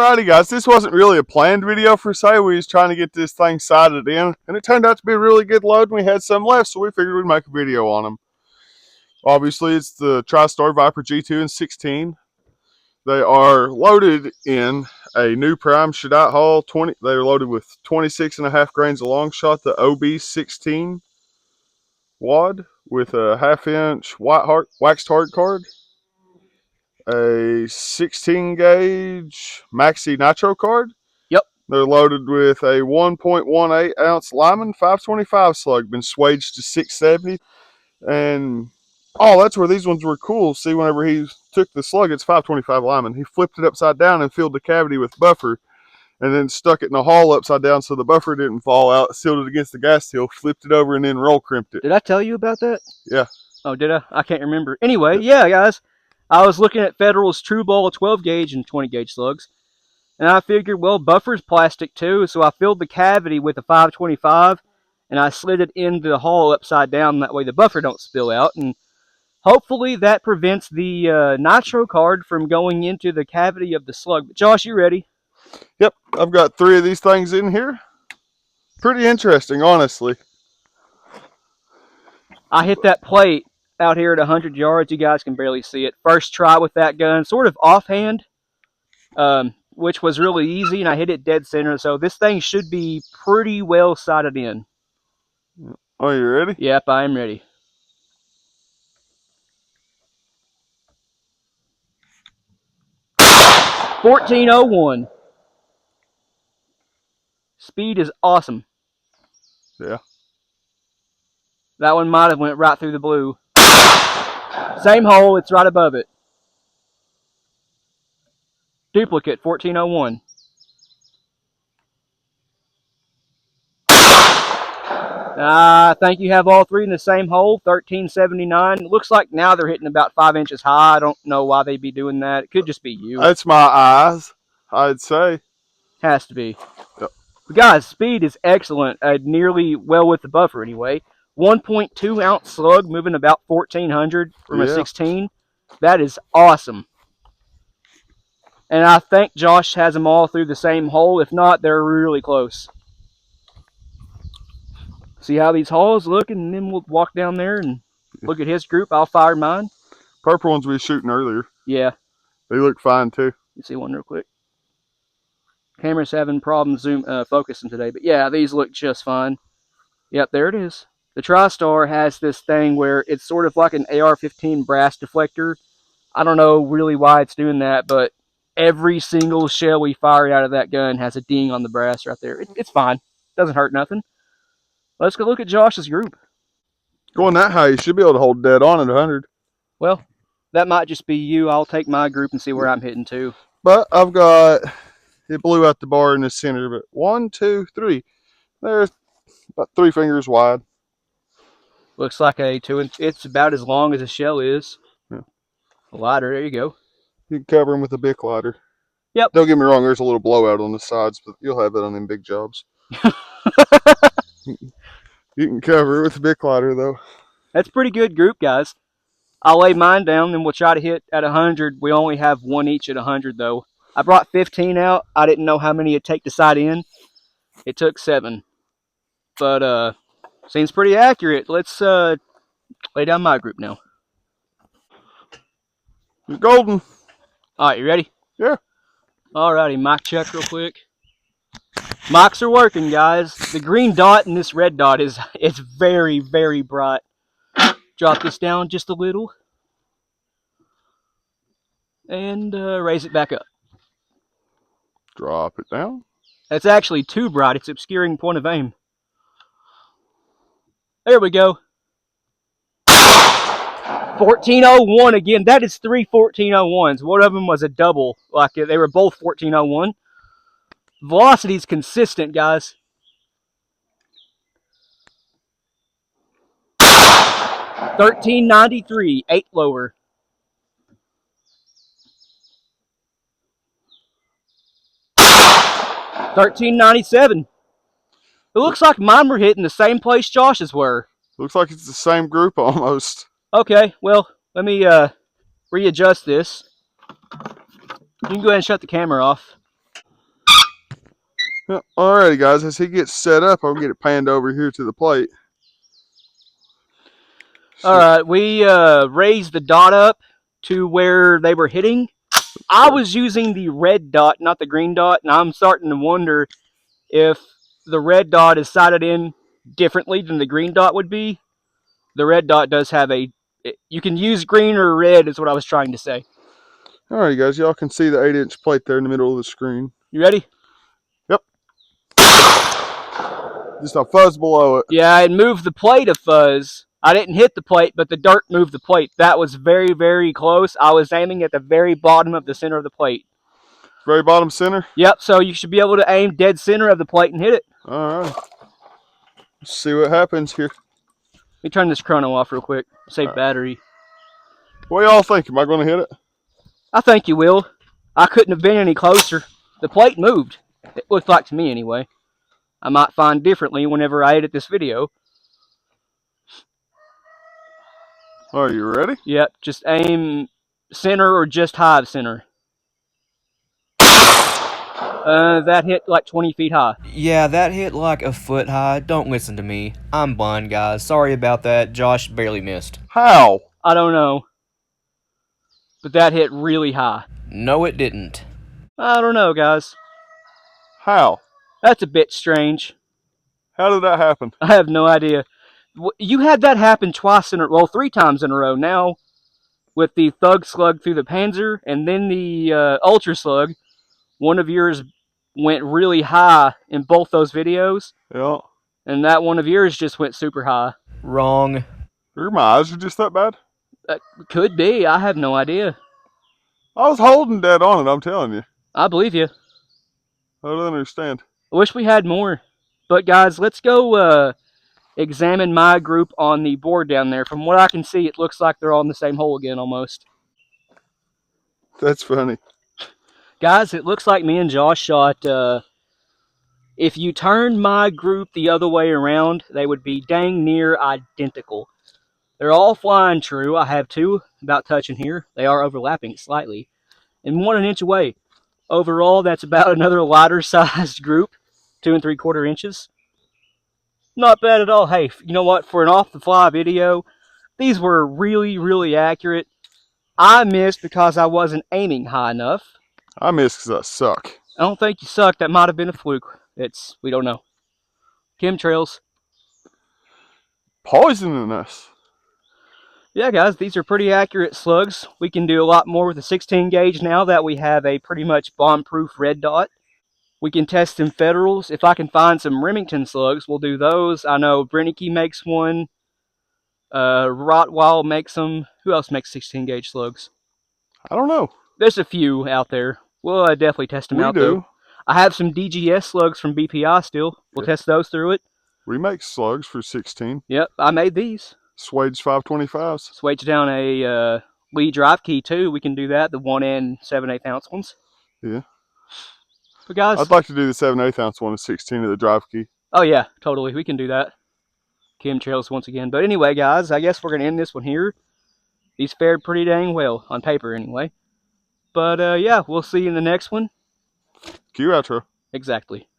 Alrighty guys, this wasn't really a planned video for say. We was trying to get this thing sighted in, and it turned out to be a really good load, and we had some left, so we figured we'd make a video on them. Obviously, it's the TriStar Viper G2 and 16. They are loaded in a new prime Shadite hull. They're loaded with 26.5 grains of long shot, the OB16 wad with a 1/2-inch waxed hard card, a 16 gauge maxi nitro card. Yep. They're loaded with a 1.18 ounce Lyman 525 slug, been swaged to 670. And that's where these ones were cool. See, whenever he took the slug, it's 525 Lyman. He flipped it upside down and filled the cavity with buffer, and then stuck it in a hull upside down so the buffer didn't fall out, sealed it against the gas seal, flipped it over, and then roll crimped it. Did I tell you about that? Yeah. Oh, did I? I can't remember. Anyway, yeah, guys. I was looking at Federal's True Ball 12 gauge and 20 gauge slugs, and I figured, well, buffer's plastic too, so I filled the cavity with a 525, and I slid it into the hull upside down. That way the buffer don't spill out, and hopefully that prevents the nitro card from going into the cavity of the slug. But Josh, you ready? Yep, I've got 3 of these things in here. Pretty interesting, honestly. I hit that plate out here at 100 yards. You guys can barely see it. First try with that gun, sort of offhand, which was really easy, and I hit it dead center. So this thing should be pretty well sighted in. Oh, you ready? Yep, I am ready. .1401. Speed is awesome. Yeah. That one might have went right through the blue. Same hole, it's right above it. Duplicate, 1401. I think you have all 3 in the same hole, 1379. It looks like now they're hitting about 5 inches high. I don't know why they'd be doing that. It could just be you. That's my eyes, I'd say. Has to be. Yep. But guys, speed is excellent. Nearly well with the buffer anyway. 1.2 ounce slug moving about 1400 from a 16. That is awesome. And I think Josh has them all through the same hole. If not, they're really close. See how these holes look, and then we'll walk down there and look at his group. I'll fire mine. Purple ones we were shooting earlier. Yeah. They look fine too. You see one real quick. Camera's having problems focusing today, but yeah, these look just fine. Yep, there it is. The TriStar has this thing where it's sort of like an AR-15 brass deflector. I don't know really why it's doing that, but every single shell we fire out of that gun has a ding on the brass right there. It's fine. Doesn't hurt nothing. Let's go look at Josh's group. Going that high, you should be able to hold dead on at 100. Well, that might just be you. I'll take my group and see where I'm hitting to. But I've got, it blew out the bar in the center, but 1, 2, 3. There's about 3 fingers wide. Looks like a 2-inch. It's about as long as a shell is. Yeah. A lighter, there you go. You can cover them with a Bic lighter. Yep. Don't get me wrong, there's a little blowout on the sides, but you'll have that on them big jobs. You can cover it with a Bic lighter, though. That's a pretty good group, guys. I'll lay mine down, and we'll try to hit at 100. We only have 1 each at 100, though. I brought 15 out. I didn't know how many it'd take to sight in. It took 7. But, seems pretty accurate. Let's lay down my group now. You're golden. All right, you ready? Yeah. All righty, mic check real quick. Mics are working, guys. The green dot and this red dot it's very, very bright. Drop this down just a little. And raise it back up. Drop it down. That's actually too bright. It's obscuring point of aim. There we go. 1401 again. That is 3 1401s. One of them was a double. Like they were both 1401. Velocity's consistent, guys. 1393, 8 lower. $13.97. It looks like mine were hitting the same place Josh's were. Looks like it's the same group almost. Okay, well, let me readjust this. You can go ahead and shut the camera off. Yep. Alrighty, guys. As he gets set up, I'll get it panned over here to the plate. All right, we raised the dot up to where they were hitting. I was using the red dot, not the green dot, and I'm starting to wonder if the red dot is sighted in differently than the green dot would be. The red dot does have a. You can use green or red, is what I was trying to say. Alrighty, guys. Y'all can see the 8-inch plate there in the middle of the screen. You ready? Yep. Just a fuzz below it. Yeah, I moved the plate of fuzz. I didn't hit the plate, but the dirt moved the plate. That was very, very close. I was aiming at the very bottom of the center of the plate. Very bottom center? Yep, so you should be able to aim dead center of the plate and hit it. Alright. Let's see what happens here. Let me turn this chrono off real quick. Save battery. What y'all think? Am I going to hit it? I think you will. I couldn't have been any closer. The plate moved. It looked like to me anyway. I might find differently whenever I edit this video. Are you ready? Yep, just aim center or just high of center. That hit like 20 feet high. Yeah, that hit like a foot high. Don't listen to me. I'm blind, guys. Sorry about that. Josh barely missed. How? I don't know. But that hit really high. No, it didn't. I don't know, guys. How? That's a bit strange. How did that happen? I have no idea. You had that happen twice in a well, 3 times in a row now, with the Thug Slug through the Panzer and then the Ultra Slug. One of yours went really high in both those videos, Yeah. and that one of yours just went super high. Wrong. Or my eyes are just that bad? Could be. I have no idea. I was holding dead on it, I'm telling you. I believe you. I don't understand. I wish we had more. But guys, let's go examine my group on the board down there. From what I can see, it looks like they're all in the same hole again almost. That's funny. Guys, it looks like me and Josh shot, if you turned my group the other way around, they would be dang near identical. They're all flying true. I have 2 about touching here. They are overlapping slightly. And 1 an inch away. Overall, that's about another lighter sized group. 2 3/4 inches. Not bad at all. Hey, you know what? For an off-the-fly video, these were really, really accurate. I missed because I wasn't aiming high enough. I miss because I suck. I don't think you suck. That might have been a fluke. We don't know. Chemtrails. Poisoning us. Yeah, guys, these are pretty accurate slugs. We can do a lot more with a 16 gauge now that we have a pretty much bomb-proof red dot. We can test some Federals. If I can find some Remington slugs, we'll do those. I know Brenneke makes one. Rottweil makes them. Who else makes 16 gauge slugs? I don't know. There's a few out there. We'll definitely test them out, though. I have some DGS slugs from BPI still. We'll test those through it. We make slugs for 16. Yep, I made these. Swage 525s. Swage down a Lee drive key, too. We can do that, the 1 and 7/8 ounce ones. Yeah. But guys, I'd like to do the 7/8 ounce one at 16 of the drive key. Oh, yeah, totally. We can do that. Chemtrails once again. But anyway, guys, I guess we're going to end this one here. These fared pretty dang well, on paper anyway. But, yeah, we'll see you in the next one. Cue outro. Exactly.